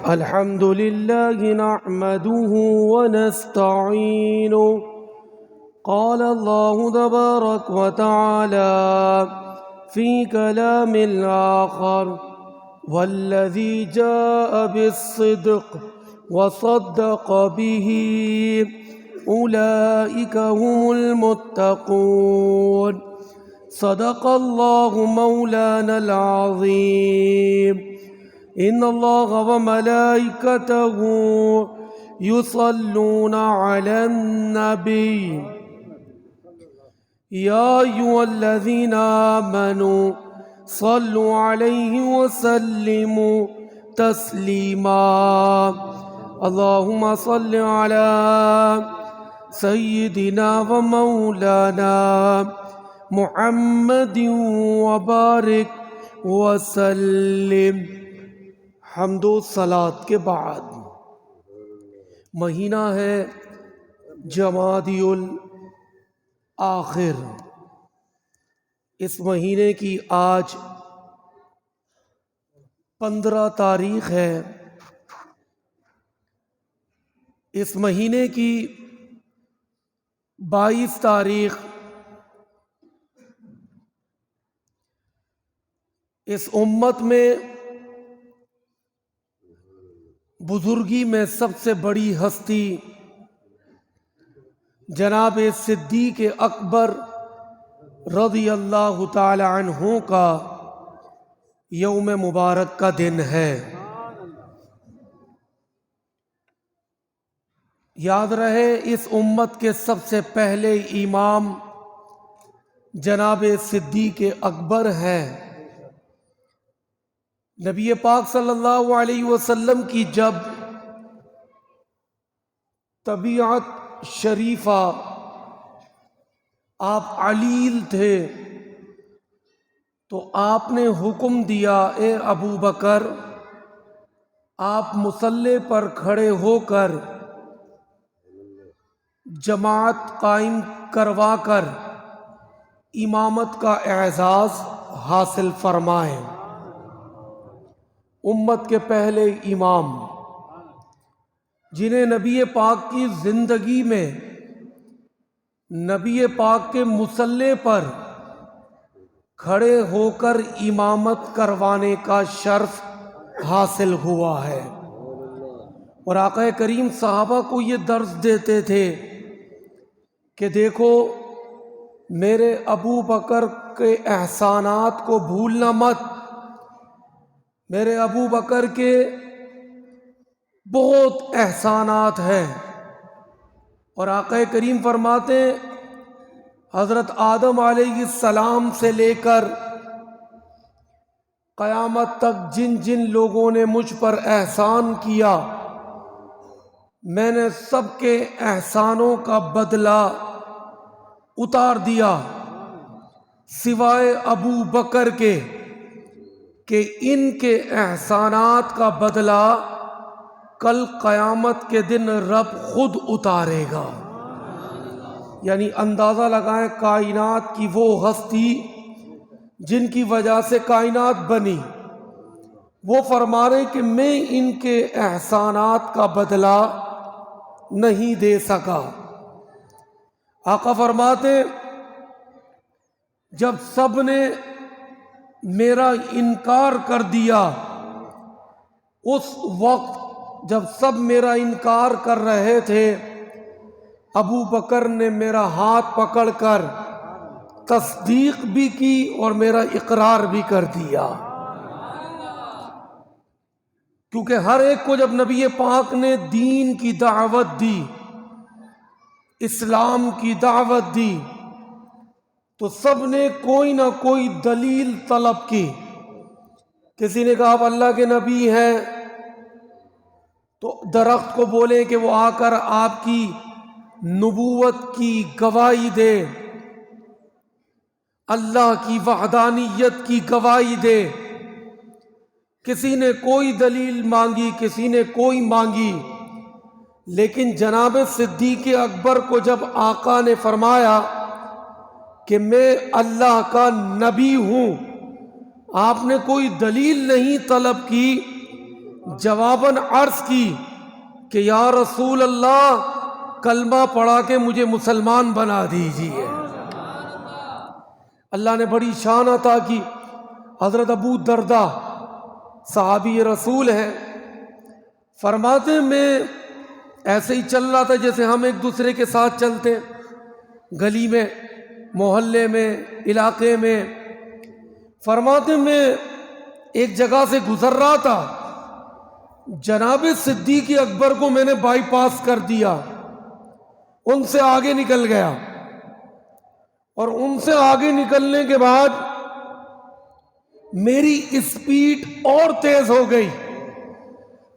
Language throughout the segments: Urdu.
الحمد لله نحمده ونستعينه. قال الله تبارك وتعالى في كلام آخر: والذي جاء بالصدق وصدق به أولئك هم المتقون. صدق الله مولانا العظيم. إن الله وملائكته يصلون على النبي يا أيها الذين آمنوا صلوا عليه وسلموا تسليما. اللهم صل على سيدنا ومولانا محمد وبارك وسلم. حمد و صلات کے بعد مہینہ ہے جمادی الآخر. اس مہینے کی آج 15 تاریخ ہے. اس مہینے کی 22 تاریخ اس امت میں بزرگی میں سب سے بڑی ہستی جناب صدیق اکبر رضی اللہ تعالی عنہ کا یوم مبارک کا دن ہے. یاد رہے اس امت کے سب سے پہلے امام جناب صدیق اکبر ہیں. نبی پاک صلی اللہ علیہ وسلم کی جب طبیعت شریفہ آپ علیل تھے تو آپ نے حکم دیا: اے ابو بکر، آپ مصلی پر کھڑے ہو کر جماعت قائم کروا کر امامت کا اعزاز حاصل فرمائیں. امت کے پہلے امام جنہیں نبی پاک کی زندگی میں نبی پاک کے مصلی پر کھڑے ہو کر امامت کروانے کا شرف حاصل ہوا ہے. اور آقا کریم صحابہ کو یہ درس دیتے تھے کہ دیکھو، میرے ابو بکر کے احسانات کو بھولنا مت. میرے ابو بکر کے بہت احسانات ہیں. اور آقا کریم فرماتے ہیں حضرت آدم علیہ السلام سے لے کر قیامت تک جن جن لوگوں نے مجھ پر احسان کیا، میں نے سب کے احسانوں کا بدلہ اتار دیا سوائے ابو بکر کے کہ ان کے احسانات کا بدلہ کل قیامت کے دن رب خود اتارے گا. یعنی اندازہ لگائیں کائنات کی وہ ہستی جن کی وجہ سے کائنات بنی، وہ فرما رہے کہ میں ان کے احسانات کا بدلہ نہیں دے سکا. آقا فرماتے جب سب نے میرا انکار کر دیا، اس وقت جب سب میرا انکار کر رہے تھے، ابو بکر نے میرا ہاتھ پکڑ کر تصدیق بھی کی اور میرا اقرار بھی کر دیا. کیونکہ ہر ایک کو جب نبی پاک نے دین کی دعوت دی، اسلام کی دعوت دی، تو سب نے کوئی نہ کوئی دلیل طلب کی. کسی نے کہا آپ اللہ کے نبی ہیں تو درخت کو بولیں کہ وہ آ کر آپ کی نبوت کی گواہی دے، اللہ کی وحدانیت کی گواہی دے. کسی نے کوئی دلیل مانگی، کسی نے کوئی مانگی، لیکن جناب صدیق اکبر کو جب آقا نے فرمایا کہ میں اللہ کا نبی ہوں، آپ نے کوئی دلیل نہیں طلب کی، جواباً عرض کی کہ یا رسول اللہ کلمہ پڑھا کے مجھے مسلمان بنا دیجیے۔ اللہ نے بڑی شان عطا کی۔ حضرت ابو دردہ صحابی رسول ہیں، فرماتے میں ایسے ہی چل رہا تھا جیسے ہم ایک دوسرے کے ساتھ چلتے، گلی میں، محلے میں، علاقے میں۔ فرماتے میں ایک جگہ سے گزر رہا تھا، جناب صدیق اکبر کو میں نے بائی پاس کر دیا، ان سے آگے نکل گیا، اور ان سے آگے نکلنے کے بعد میری اسپیڈ اور تیز ہو گئی۔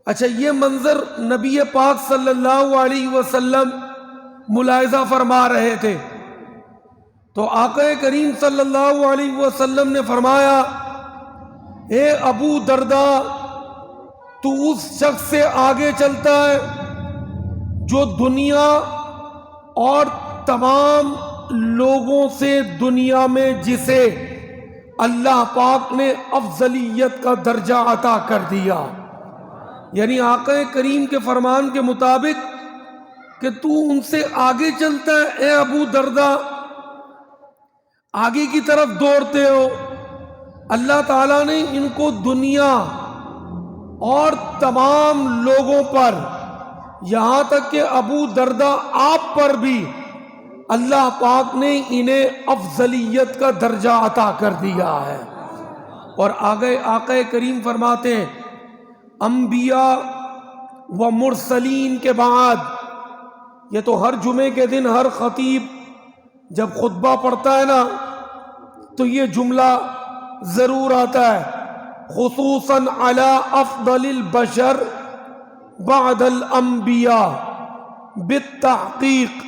اچھا، یہ منظر نبی پاک صلی اللہ علیہ وسلم ملاحظہ فرما رہے تھے، تو آقا کریم صلی اللہ علیہ وسلم نے فرمایا، اے ابو دردہ، تو اس شخص سے آگے چلتا ہے جو دنیا اور تمام لوگوں سے دنیا میں جسے اللہ پاک نے افضلیت کا درجہ عطا کر دیا۔ یعنی آقا کریم کے فرمان کے مطابق کہ تو ان سے آگے چلتا ہے، اے ابو دردہ، آگے کی طرف دوڑتے ہو۔ اللہ تعالیٰ نے ان کو دنیا اور تمام لوگوں پر، یہاں تک کہ ابو دردہ آپ پر بھی، اللہ پاک نے انہیں افضلیت کا درجہ عطا کر دیا ہے۔ اور آگے آقا کریم فرماتے ہیں، انبیاء و مرسلین کے بعد، یہ تو ہر جمعے کے دن ہر خطیب جب خطبہ پڑھتا ہے نا تو یہ جملہ ضرور آتا ہے، خصوصاً علی افضل البشر بعد الانبیاء بالتحقیق،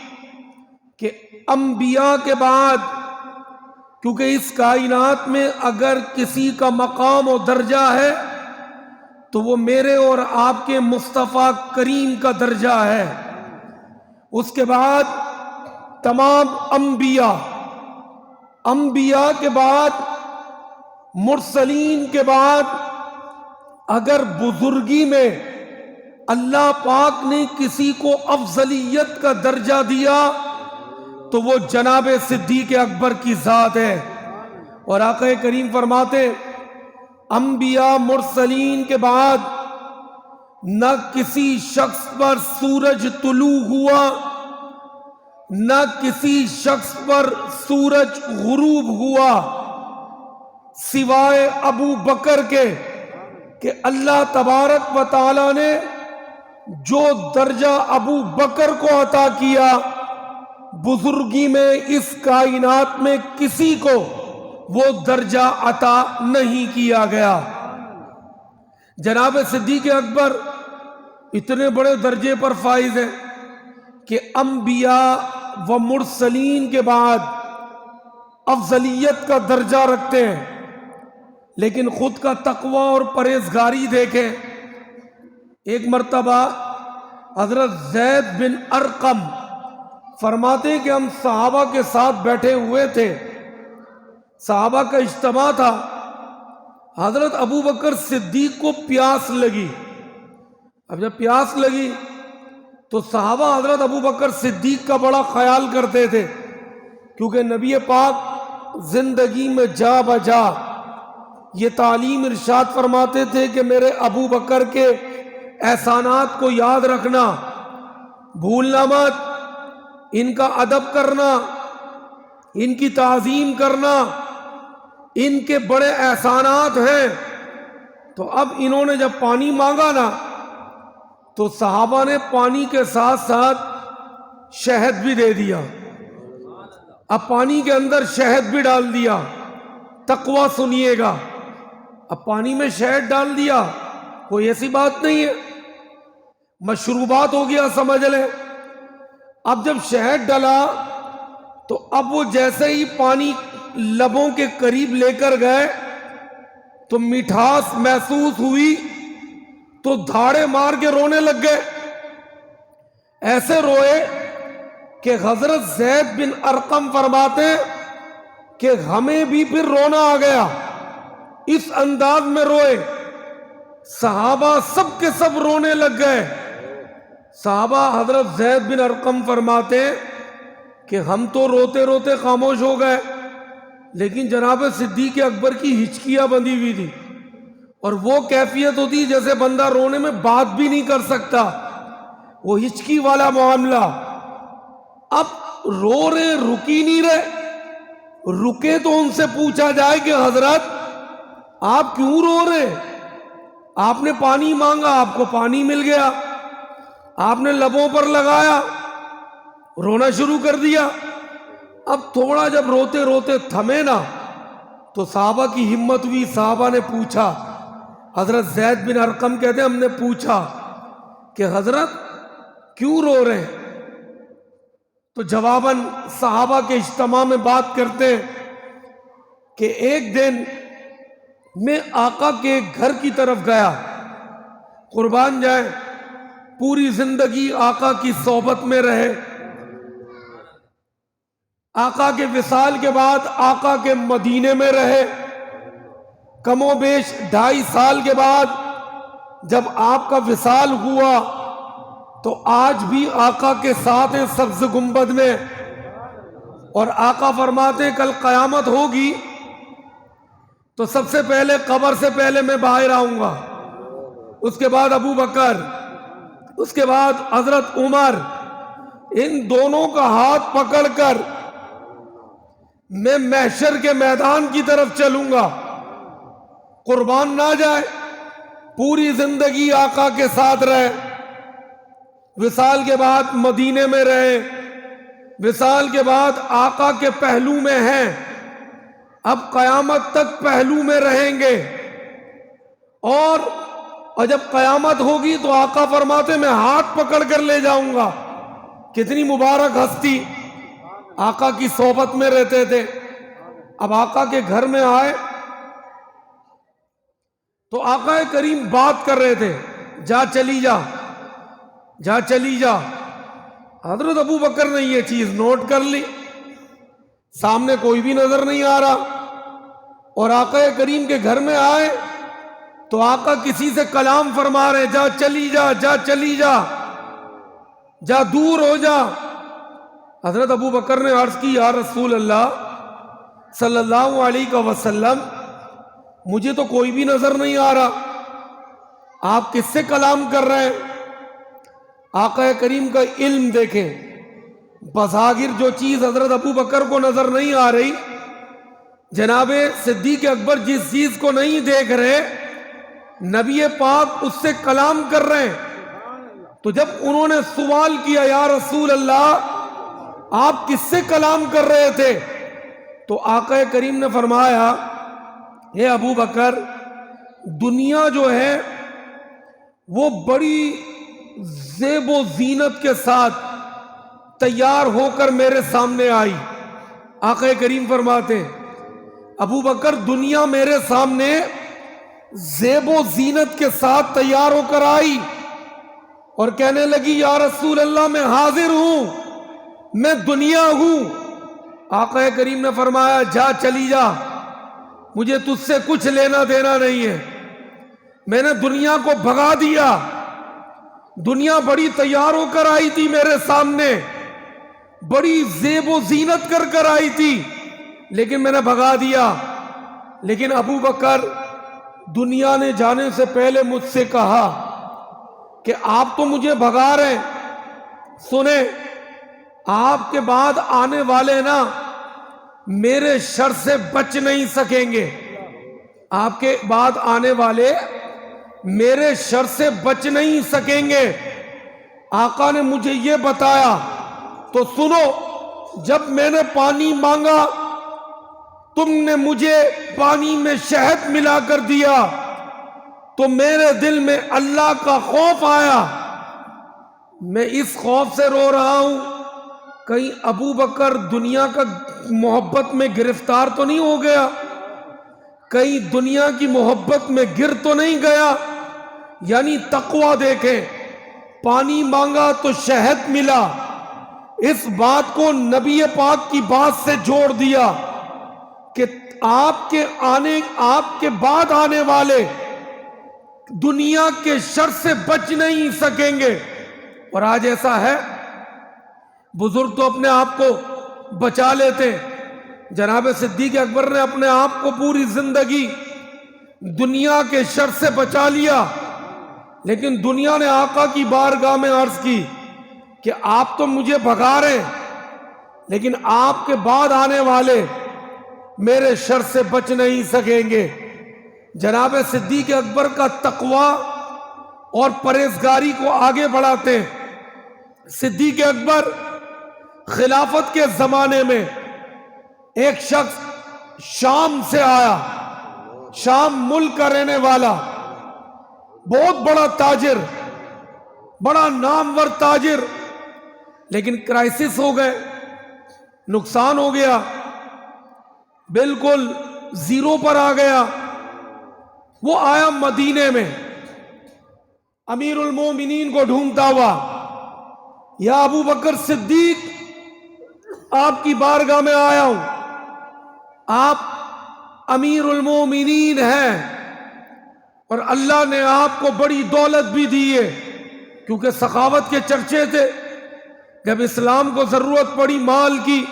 کہ انبیاء کے بعد، کیونکہ اس کائنات میں اگر کسی کا مقام و درجہ ہے تو وہ میرے اور آپ کے مصطفیٰ کریم کا درجہ ہے۔ اس کے بعد تمام انبیاء کے بعد، مرسلین کے بعد، اگر بزرگی میں اللہ پاک نے کسی کو افضلیت کا درجہ دیا تو وہ جناب صدیق اکبر کی ذات ہے۔ اور آقا کریم فرماتے، انبیاء مرسلین کے بعد نہ کسی شخص پر سورج طلوع ہوا، نہ کسی شخص پر سورج غروب ہوا، سوائے ابو بکر کے، کہ اللہ تبارک و تعالی نے جو درجہ ابو بکر کو عطا کیا، بزرگی میں اس کائنات میں کسی کو وہ درجہ عطا نہیں کیا گیا۔ جناب صدیق اکبر اتنے بڑے درجے پر فائز ہیں کہ انبیاء و مرسلین کے بعد افضلیت کا درجہ رکھتے ہیں، لیکن خود کا تقوی اور پرہیزگاری دیکھیں۔ ایک مرتبہ حضرت زید بن ارقم فرماتے کہ ہم صحابہ کے ساتھ بیٹھے ہوئے تھے، صحابہ کا اجتماع تھا، حضرت ابو بکر صدیق کو پیاس لگی۔ اب جب پیاس لگی تو صحابہ حضرت ابو بکر صدیق کا بڑا خیال کرتے تھے، کیونکہ نبی پاک زندگی میں جا بجا یہ تعلیم ارشاد فرماتے تھے کہ میرے ابو بکر کے احسانات کو یاد رکھنا، بھولنا مت، ان کا ادب کرنا، ان کی تعظیم کرنا، ان کے بڑے احسانات ہیں۔ تو اب انہوں نے جب پانی مانگا نا تو صحابہ نے پانی کے ساتھ ساتھ شہد بھی دے دیا۔ اب پانی کے اندر شہد بھی ڈال دیا۔ تقویٰ سنیے گا، اب پانی میں شہد ڈال دیا، کوئی ایسی بات نہیں ہے، مشروبات ہو گیا سمجھ لیں۔ اب جب شہد ڈلا تو اب وہ جیسے ہی پانی لبوں کے قریب لے کر گئے تو مٹھاس محسوس ہوئی تو دھاڑے مار کے رونے لگ گئے۔ ایسے روئے کہ حضرت زید بن ارقم فرماتے کہ ہمیں بھی پھر رونا آ گیا، اس انداز میں روئے صحابہ سب کے سب رونے لگ گئے. صحابہ حضرت زید بن ارقم فرماتے ہیں کہ ہم تو روتے روتے خاموش ہو گئے، لیکن جناب صدیق اکبر کی ہچکیاں بندھی ہوئی تھی، اور وہ کیفیت ہوتی جیسے بندہ رونے میں بات بھی نہیں کر سکتا، وہ ہچکی والا معاملہ. اب رو رہے، رکی نہیں رہے. رکے تو ان سے پوچھا جائے کہ حضرت آپ کیوں رو رہے؟ آپ نے پانی مانگا، آپ کو پانی مل گیا، آپ نے لبوں پر لگایا، رونا شروع کر دیا. اب تھوڑا جب روتے روتے تھمے نا تو صحابہ کی ہمت ہوئی. صحابہ نے پوچھا، حضرت زید بن ارقم کہتے ہیں ہم نے پوچھا کہ حضرت کیوں رو رہے ہیں؟ تو جواباً صحابہ کے اجتماع میں بات کرتے ہیں کہ ایک دن میں آقا کے گھر کی طرف گیا، قربان جائیں، پوری زندگی آقا کی صحبت میں رہے. آقا کے وصال کے بعد آقا کے مدینے میں رہے. کم و بیش 2.5 سال کے بعد جب آپ کا وصال ہوا تو آج بھی آقا کے ساتھ ہیں سبز گنبد میں. اور آقا فرماتے ہیں کل قیامت ہوگی تو سب سے پہلے قبر سے پہلے میں باہر آؤں گا، اس کے بعد ابو بکر، اس کے بعد حضرت عمر. ان دونوں کا ہاتھ پکڑ کر میں محشر کے میدان کی طرف چلوں گا. قربان نہ جائے، پوری زندگی آقا کے ساتھ رہے، وصال کے بعد مدینے میں رہے، وصال کے بعد آقا کے پہلو میں ہیں، اب قیامت تک پہلو میں رہیں گے. اور جب قیامت ہوگی تو آقا فرماتے میں ہاتھ پکڑ کر لے جاؤں گا. کتنی مبارک ہستی، آقا کی صحبت میں رہتے تھے. اب آقا کے گھر میں آئے تو آقا کریم بات کر رہے تھے، جا چلی جا، جا چلی جا. حضرت ابو بکر نے یہ چیز نوٹ کر لی، سامنے کوئی بھی نظر نہیں آ رہا، اور آقا کریم کے گھر میں آئے تو آقا کسی سے کلام فرما رہے، جا چلی جا، جا چلی جا، جا دور ہو جا. حضرت ابو بکر نے عرض کی، یا رسول اللہ صلی اللہ علیہ وسلم، مجھے تو کوئی بھی نظر نہیں آ رہا، آپ کس سے کلام کر رہے ہیں؟ آقا کریم کا علم دیکھیں، بظاہر جو چیز حضرت ابو بکر کو نظر نہیں آ رہی، جناب صدیق اکبر جس چیز کو نہیں دیکھ رہے، نبی پاک اس سے کلام کر رہے ہیں. تو جب انہوں نے سوال کیا، یا رسول اللہ آپ کس سے کلام کر رہے تھے؟ تو آقا کریم نے فرمایا، اے ابو بکر، دنیا جو ہے وہ بڑی زیب و زینت کے ساتھ تیار ہو کر میرے سامنے آئی. آقا کریم فرماتے ہیں ابو بکر، دنیا میرے سامنے زیب و زینت کے ساتھ تیار ہو کر آئی اور کہنے لگی، یا رسول اللہ میں حاضر ہوں، میں دنیا ہوں. آقا کریم نے فرمایا، جا چلی جا، مجھے تجھ سے کچھ لینا دینا نہیں ہے، میں نے دنیا کو بھگا دیا. دنیا بڑی تیار ہو کر آئی تھی میرے سامنے، بڑی زیب و زینت کر کر آئی تھی، لیکن میں نے بھگا دیا. لیکن ابو بکر، دنیا نے جانے سے پہلے مجھ سے کہا کہ آپ تو مجھے بھگا رہے ہیں، سنیں، آپ کے بعد آنے والے نا میرے شر سے بچ نہیں سکیں گے، آپ کے بعد آنے والے میرے شر سے بچ نہیں سکیں گے. آقا نے مجھے یہ بتایا تو سنو، جب میں نے پانی مانگا تم نے مجھے پانی میں شہد ملا کر دیا تو میرے دل میں اللہ کا خوف آیا، میں اس خوف سے رو رہا ہوں کہیں ابو بکر دنیا کا محبت میں گرفتار تو نہیں ہو گیا، کہیں دنیا کی محبت میں گر تو نہیں گیا. یعنی تقویٰ دیکھیں، پانی مانگا تو شہد ملا، اس بات کو نبی پاک کی بات سے جوڑ دیا کہ آپ کے بعد آنے والے دنیا کے شر سے بچ نہیں سکیں گے۔ اور آج ایسا ہے، بزرگ تو اپنے آپ کو بچا لیتے، جناب صدیق اکبر نے اپنے آپ کو پوری زندگی دنیا کے شر سے بچا لیا، لیکن دنیا نے آقا کی بارگاہ میں عرض کی کہ آپ تو مجھے بھگا رہے ہیں، لیکن آپ کے بعد آنے والے میرے شر سے بچ نہیں سکیں گے۔ جناب صدیق اکبر کا تقوی اور پرہیزگاری کو آگے بڑھاتے ہیں۔ صدیق اکبر خلافت کے زمانے میں ایک شخص شام سے آیا، شام ملک کا رہنے والا، بہت بڑا تاجر، بڑا نامور تاجر، لیکن کرائسس ہو گئے، نقصان ہو گیا، بالکل زیرو پر آ گیا۔ وہ آیا مدینے میں، امیر المومنین کو ڈھونڈتا ہوا، یا ابو بکر صدیق آپ کی بارگاہ میں آیا ہوں، آپ امیر المومنین ہیں اور اللہ نے آپ کو بڑی دولت بھی دی ہے، کیونکہ سخاوت کے چرچے تھے۔ جب اسلام کو ضرورت پڑی مال کی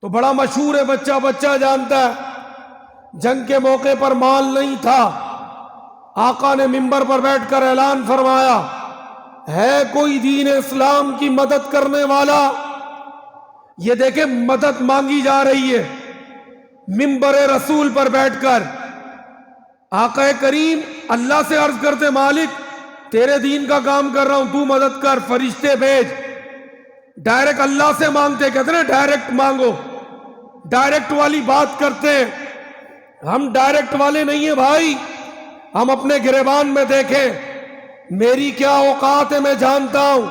تو بڑا مشہور ہے، بچہ بچہ جانتا ہے، جنگ کے موقع پر مال نہیں تھا، آقا نے منبر پر بیٹھ کر اعلان فرمایا، ہے کوئی دین اسلام کی مدد کرنے والا؟ یہ دیکھیں مدد مانگی جا رہی ہے منبر رسول پر بیٹھ کر۔ آقا کریم اللہ سے عرض کرتے، مالک تیرے دین کا کام کر رہا ہوں، تو مدد کر، فرشتے بھیج۔ ڈائریکٹ اللہ سے مانگتے، کہتے ہیں ڈائریکٹ مانگو، ڈائریکٹ والی بات کرتے ہیں۔ ہم ڈائریکٹ والے نہیں ہیں بھائی، ہم اپنے گریبان میں دیکھیں میری کیا اوقات ہے، میں جانتا ہوں۔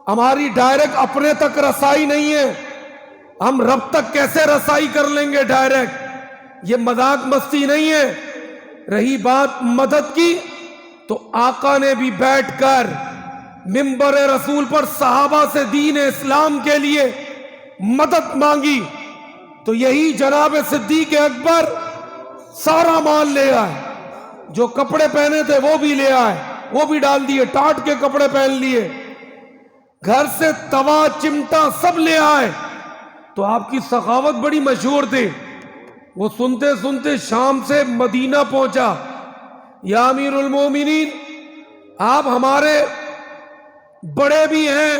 ہماری ڈائریکٹ اپنے تک رسائی نہیں ہے، ہم رب تک کیسے رسائی کر لیں گے ڈائریکٹ؟ یہ مذاق مستی نہیں ہے۔ رہی بات مدد کی، تو آقا نے بھی بیٹھ کر منبر رسول پر صحابہ سے دین اسلام کے لیے مدد مانگی، تو یہی جناب صدیق اکبر سارا مال لے آئے، جو کپڑے پہنے تھے وہ بھی لے آئے، وہ بھی ڈال دیے، ٹاٹ کے کپڑے پہن لیے، گھر سے توا چمٹا سب لے آئے۔ تو آپ کی سخاوت بڑی مشہور تھی۔ وہ سنتے سنتے شام سے مدینہ پہنچا، یا امیر المومنین آپ ہمارے بڑے بھی ہیں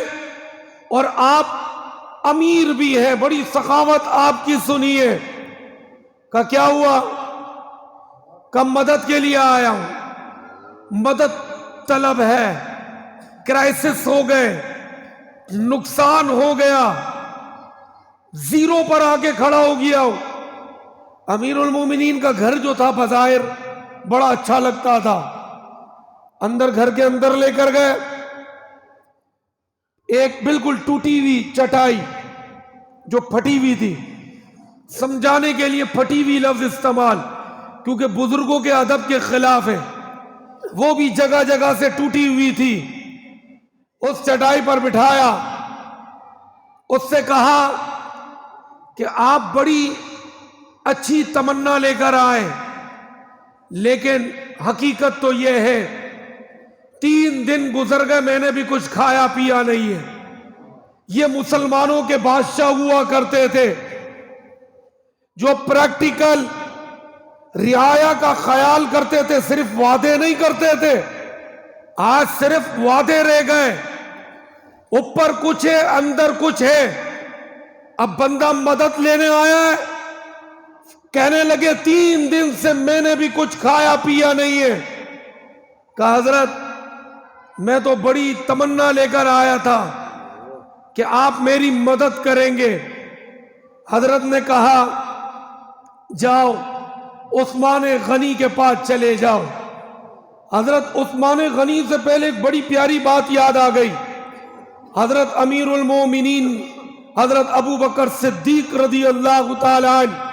اور آپ امیر بھی ہیں، بڑی سخاوت آپ کی سنیے۔ کہ کیا ہوا؟ کہ مدد کے لیے آیا ہوں، مدد طلب ہے، کرائسس ہو گئے، نقصان ہو گیا، زیرو پر آ کے کھڑا ہو گیا ہوں۔ امیر المومنین کا گھر جو تھا بظاہر بڑا اچھا لگتا تھا، اندر گھر کے اندر لے کر گئے، ایک بالکل ٹوٹی ہوئی چٹائی جو پھٹی ہوئی تھی، سمجھانے کے لیے پھٹی ہوئی لفظ استعمال، کیونکہ بزرگوں کے ادب کے خلاف ہے، وہ بھی جگہ جگہ سے ٹوٹی ہوئی تھی، اس چٹائی پر بٹھایا، اس سے کہا کہ آپ بڑی اچھی تمنا لے کر آئے، لیکن حقیقت تو یہ ہے 3 دن گزر گئے میں نے بھی کچھ کھایا پیا نہیں ہے۔ یہ مسلمانوں کے بادشاہ ہوا کرتے تھے جو پریکٹیکل رعایا کا خیال کرتے تھے، صرف وعدے نہیں کرتے تھے۔ آج صرف وعدے رہ گئے، اوپر کچھ ہے اندر کچھ ہے۔ اب بندہ مدد لینے آیا ہے، کہنے لگے 3 دن سے میں نے بھی کچھ کھایا پیا نہیں ہے۔ کہا حضرت میں تو بڑی تمنا لے کر آیا تھا کہ آپ میری مدد کریں گے۔ حضرت نے کہا جاؤ عثمان غنی کے پاس چلے جاؤ۔ حضرت عثمان غنی سے پہلے ایک بڑی پیاری بات یاد آ گئی۔ حضرت امیر المومنین حضرت ابو بکر صدیق رضی اللہ تعالی عنہ،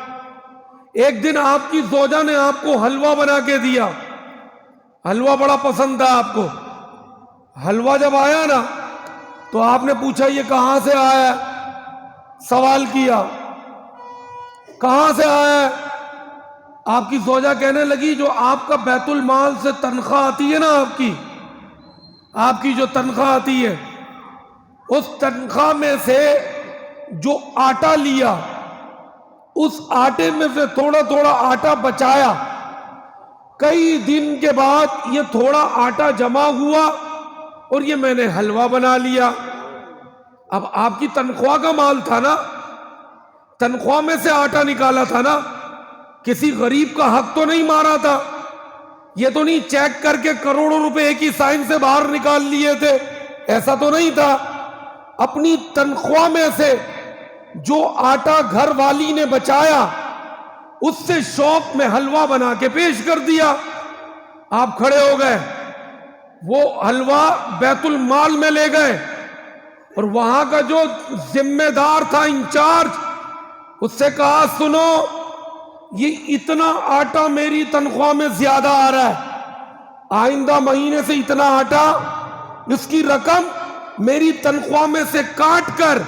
ایک دن آپ کی زوجہ نے آپ کو حلوہ بنا کے دیا، حلوہ بڑا پسند تھا آپ کو۔ حلوہ جب آیا نا تو آپ نے پوچھا یہ کہاں سے آیا ہے؟ سوال کیا کہاں سے آیا ہے؟ آپ کی زوجہ کہنے لگی جو آپ کا بیت المال سے تنخواہ آتی ہے نا، آپ کی جو تنخواہ آتی ہے، اس تنخواہ میں سے جو آٹا لیا، اس آٹے میں سے تھوڑا تھوڑا آٹا بچایا، کئی دن کے بعد یہ تھوڑا آٹا جمع ہوا اور یہ میں نے حلوہ بنا لیا۔ اب آپ کی تنخواہ کا مال تھا نا، تنخواہ میں سے آٹا نکالا تھا نا، کسی غریب کا حق تو نہیں مارا تھا، یہ تو نہیں چیک کر کے کروڑوں روپے ایک ہی سائن سے باہر نکال لیے تھے، ایسا تو نہیں تھا۔ اپنی تنخواہ میں سے جو آٹا گھر والی نے بچایا، اس سے شوق میں حلوہ بنا کے پیش کر دیا۔ آپ کھڑے ہو گئے، وہ حلوہ بیت المال میں لے گئے، اور وہاں کا جو ذمہ دار تھا، انچارج، اس سے کہا سنو، یہ اتنا آٹا میری تنخواہ میں زیادہ آ رہا ہے، آئندہ مہینے سے اتنا آٹا، اس کی رقم میری تنخواہ میں سے کاٹ کر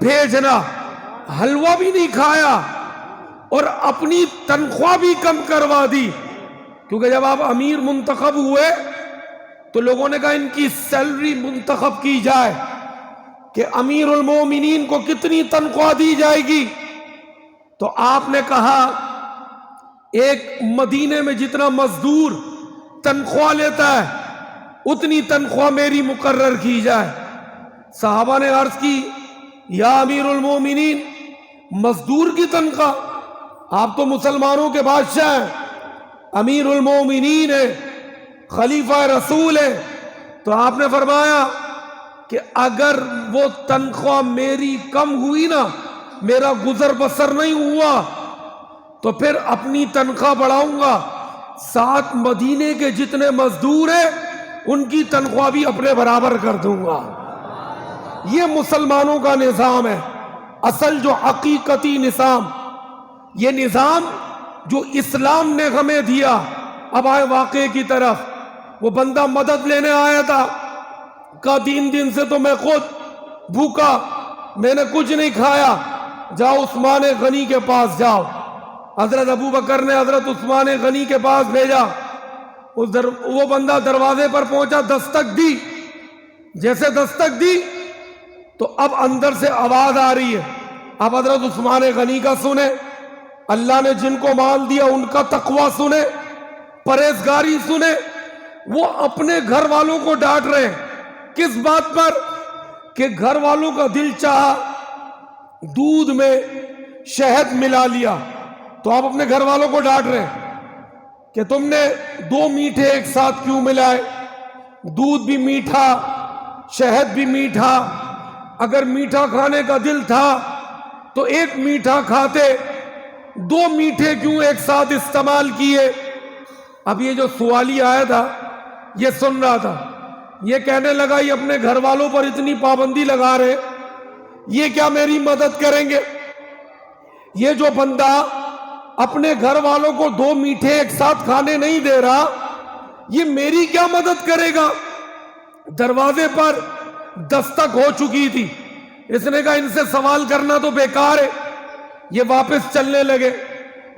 بھیجنا۔ حلوہ بھی نہیں کھایا اور اپنی تنخواہ بھی کم کروا دی، کیونکہ جب آپ امیر منتخب ہوئے تو لوگوں نے کہا ان کی سیلری منتخب کی جائے کہ امیر المومنین کو کتنی تنخواہ دی جائے گی۔ تو آپ نے کہا ایک مدینے میں جتنا مزدور تنخواہ لیتا ہے اتنی تنخواہ میری مقرر کی جائے۔ صحابہ نے عرض کی یا امیر المومنین، مزدور کی تنخواہ؟ آپ تو مسلمانوں کے بادشاہ ہیں، امیر المومنین ہیں، خلیفہ رسول ہیں۔ تو آپ نے فرمایا کہ اگر وہ تنخواہ میری کم ہوئی نا، میرا گزر بسر نہیں ہوا، تو پھر اپنی تنخواہ بڑھاؤں گا، ساتھ مدینے کے جتنے مزدور ہیں ان کی تنخواہ بھی اپنے برابر کر دوں گا۔ یہ مسلمانوں کا نظام ہے، اصل جو حقیقتی نظام، یہ نظام جو اسلام نے ہمیں دیا۔ اب آئے واقعے کی طرف۔ وہ بندہ مدد لینے آیا تھا، کہا 3 دن سے تو میں خود بھوکا، میں نے کچھ نہیں کھایا، جاؤ عثمان غنی کے پاس جاؤ۔ حضرت ابو بکر نے حضرت عثمان غنی کے پاس بھیجا۔ وہ بندہ دروازے پر پہنچا، دستک دی، جیسے دستک دی تو اب اندر سے آواز آ رہی ہے۔ اب حضرت عثمان غنی کا سنیں، اللہ نے جن کو مال دیا ان کا تقوی سنیں، پرہیزگاری سنیں۔ وہ اپنے گھر والوں کو ڈانٹ رہے ہیں، کس بات پر؟ کہ گھر والوں کا دل چاہا دودھ میں شہد ملا لیا، تو آپ اپنے گھر والوں کو ڈانٹ رہے ہیں کہ تم نے 2 میٹھے ایک ساتھ کیوں ملائے؟ دودھ بھی میٹھا، شہد بھی میٹھا، اگر میٹھا کھانے کا دل تھا تو ایک میٹھا کھاتے، 2 میٹھے کیوں ایک ساتھ استعمال کیے؟ اب یہ جو سوالی آیا تھا یہ سن رہا تھا، یہ کہنے لگا یہ اپنے گھر والوں پر اتنی پابندی لگا رہے، یہ کیا میری مدد کریں گے؟ یہ جو بندہ اپنے گھر والوں کو 2 میٹھے ایک ساتھ کھانے نہیں دے رہا، یہ میری کیا مدد کرے گا؟ دروازے پر دستک ہو چکی تھی، اس نے کہا ان سے سوال کرنا تو بیکار ہے۔ یہ واپس چلنے لگے،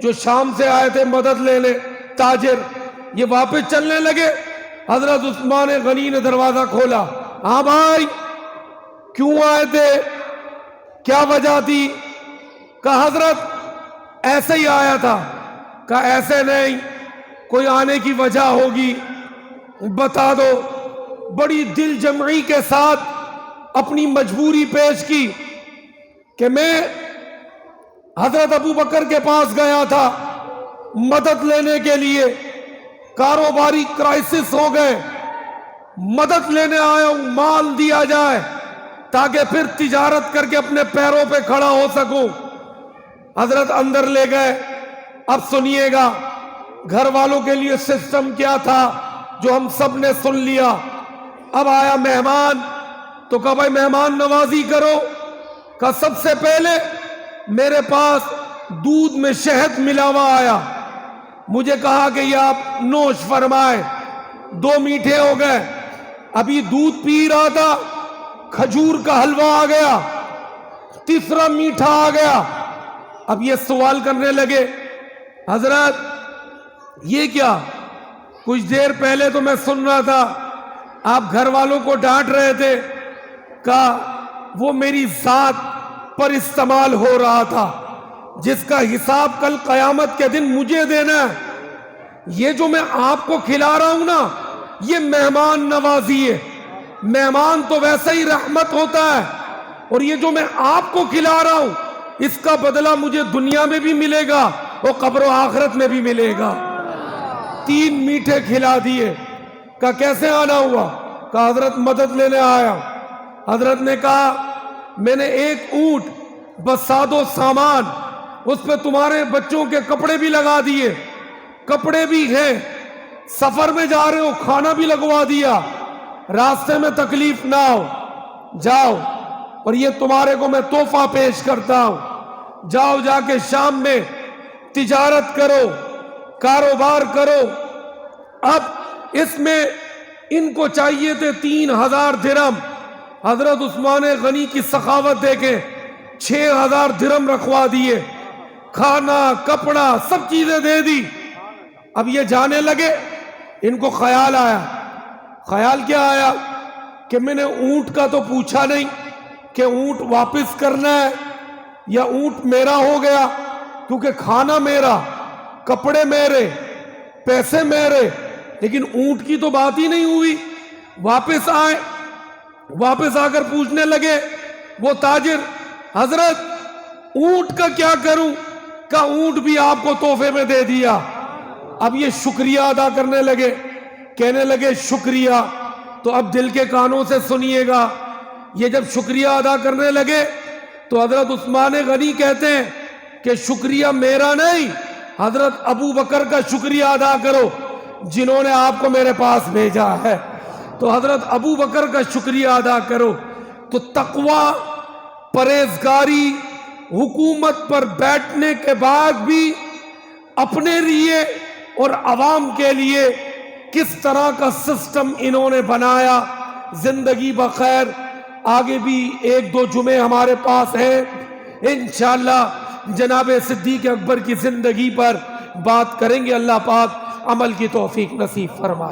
جو شام سے آئے تھے مدد لینے تاجر، یہ واپس چلنے لگے۔ حضرت عثمان غنی نے دروازہ کھولا، ہاں بھائی کیوں آئے تھے، کیا وجہ تھی؟ کہا حضرت ایسے ہی آیا تھا۔ کہا ایسے نہیں، کوئی آنے کی وجہ ہوگی، بتا دو۔ بڑی دل جمعی کے ساتھ اپنی مجبوری پیش کی کہ میں حضرت ابو بکر کے پاس گیا تھا مدد لینے کے لیے، کاروباری کرائسس ہو گئے، مدد لینے آیا ہوں، مال دیا جائے تاکہ پھر تجارت کر کے اپنے پیروں پہ کھڑا ہو سکوں۔ حضرت اندر لے گئے۔ اب سنیے گا گھر والوں کے لیے سسٹم کیا تھا جو ہم سب نے سن لیا۔ اب آیا مہمان، تو کہا بھائی مہمان نوازی کرو۔ کہا سب سے پہلے میرے پاس دودھ میں شہد ملا ہوا آیا، مجھے کہا کہ یہ آپ نوش فرمائے، 2 میٹھے ہو گئے۔ ابھی دودھ پی رہا تھا، کھجور کا حلوہ آ گیا، تیسرا میٹھا آ گیا۔ اب یہ سوال کرنے لگے حضرت یہ کیا؟ کچھ دیر پہلے تو میں سن رہا تھا آپ گھر والوں کو ڈانٹ رہے تھے، کہا وہ میری ذات پر استعمال ہو رہا تھا جس کا حساب کل قیامت کے دن مجھے دینا ہے۔ یہ جو میں آپ کو کھلا رہا ہوں نا، یہ مہمان نوازی ہے۔ مہمان تو ویسے ہی رحمت ہوتا ہے، اور یہ جو میں آپ کو کھلا رہا ہوں اس کا بدلہ مجھے دنیا میں بھی ملے گا اور قبر و آخرت میں بھی ملے گا۔ 3 میٹھے کھلا دیے۔ کہا کیسے آنا ہوا؟ کہا حضرت مدد لینے آیا۔ حضرت نے کہا میں نے 1 اونٹ بس سادو سامان، اس پہ تمہارے بچوں کے کپڑے بھی لگا دیے، کپڑے بھی ہیں، سفر میں جا رہے ہو کھانا بھی لگوا دیا، راستے میں تکلیف نہ ہو، جاؤ، اور یہ تمہارے کو میں تحفہ پیش کرتا ہوں، جاؤ جا کے شام میں تجارت کرو، کاروبار کرو۔ اب اس میں ان کو چاہیے تھے 3000 درہم، حضرت عثمان غنی کی سخاوت دیکھیں، 6000 درہم رکھوا دیے، کھانا کپڑا سب چیزیں دے دی۔ اب یہ جانے لگے، ان کو خیال آیا۔ خیال کیا آیا؟ کہ میں نے اونٹ کا تو پوچھا نہیں کہ اونٹ واپس کرنا ہے یا اونٹ میرا ہو گیا، کیونکہ کھانا میرا، کپڑے میرے، پیسے میرے، لیکن اونٹ کی تو بات ہی نہیں ہوئی۔ واپس آئے، واپس آ کر پوچھنے لگے وہ تاجر، حضرت اونٹ کا کیا کروں؟ کہ اونٹ بھی آپ کو تحفے میں دے دیا۔ اب یہ شکریہ ادا کرنے لگے، کہنے لگے شکریہ۔ تو اب دل کے کانوں سے سنیے گا، یہ جب شکریہ ادا کرنے لگے تو حضرت عثمان غنی کہتے ہیں کہ شکریہ میرا نہیں، حضرت ابو بکر کا شکریہ ادا کرو جنہوں نے آپ کو میرے پاس بھیجا ہے۔ تو حضرت ابو بکر کا شکریہ ادا کرو۔ تو تقوی، پرہیزگاری، حکومت پر بیٹھنے کے بعد بھی اپنے لیے اور عوام کے لیے کس طرح کا سسٹم انہوں نے بنایا۔ زندگی بخیر، آگے بھی 1-2 جمعے ہمارے پاس ہیں، انشاءاللہ جناب صدیق اکبر کی زندگی پر بات کریں گے۔ اللہ پاک عمل کی توفیق نصیب فرمائے۔